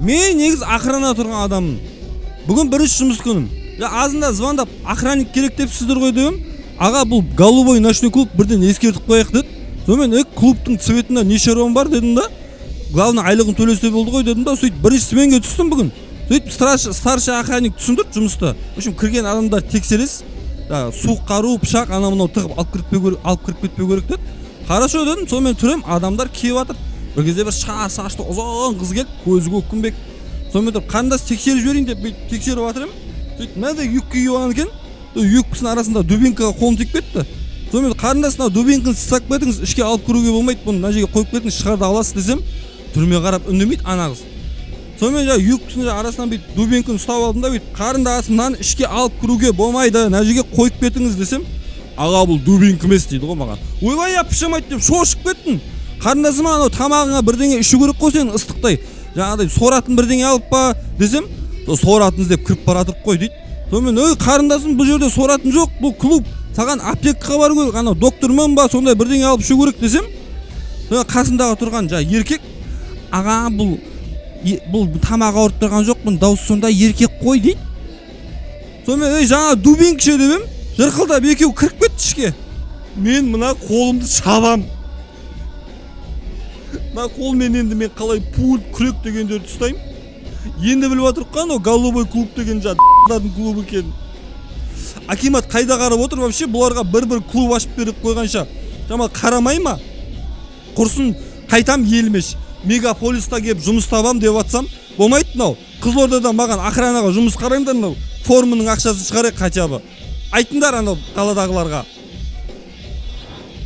Мен негіз охрана тұрған адаммын. Бүгін бірінші жұмыс күнім. Азында звондап, охранник керек депсіздер ғой дедім. Аға, бұл голубой ночной клуб, бірден ескертіп қояйық деді. Сонымен клубтың цветінде не шаруам бар дедім да. Главное, айлығын төлесе болды ғой дедім да. Сөйтіп бірінші сменге түстім бүгін. Сөйтіп старший охранник түсіндірді жұмысты. В общем, кірген адамдар тексересіз. Суық қару, пышақ, ана мынау тығып алып кіріп кетпеу керек деді. Хорошо дедім. Сонымен түрем, адамдар келіп жатыр. Bir кезде бір шаш сашты ұзын қыз келді, көзі көккінбек. Сонымен тұрып, қандас тексеріп жіберейін деп тексеріп жатырмын. Сөйтіп, мынандай юбка киіп алған екен. Юбкасының арасында дубинкаға қолым тиіп кетті. Сонымен қарындасына дубинканы сақ кетіңіз, ішке алып кіруге болмайды, бұны мына жерге қойып кетіңіз, шығарда аласыз десем, түрме қарап үндемейді ана қыз. Сонымен юбкасының арасынан бүйтіп дубинканы ұстап алдым да, бүйтіп қарындасым мынаны ішке алып кіруге болмайды, мына жерге қойып кетіңіз десем, аға бұл дубинка емес дейді ғой маған. Ойбай, пышамайды деп шошып кеттім. Қарындасым анау тамағыңа бірдеңе ішу керек қой сен ыстықтай. Жаңағыдай соратын бірдеңе алып па десем, соратыныз деп кіріп баратырып қой дейді. Сонымен қарындасым бұл жерде соратын жоқ, бұл клуб. Саған аптекаға бару керек, анау доктормен ба сондай бірдеңе алып ішу керек десем, қасындағы тұрған еркек, аға бұл тамақ ауырып тұрған жоқ, бұл дауысы сондай еркек қой дейді. Сонымен жаңа дубинка ше деп ем, жырқылдап екеуі кіріп кетті ішке. Мен мына қолымды шабам. Мына қолмен енді мен қалай пульт, күрек дегендерді ұстаймын. Енді біліп отырып қана голубой клуб деген д***лардың клубы екен. Акимат қайда қарап отыр вообще, бұларға бір клуб ашып беріп қойғанша. Жамал қарамай ма? Құрсын қайтам елмеш. Мегаполиста келіп жұмыс табам деп атсам, болмайды мынау. Қызылордадан маған охранаға жұмыс қараймдар мынау. Форманың ақшасын шығарайық хотя бы. Айтыңдар анау қаладағыларға.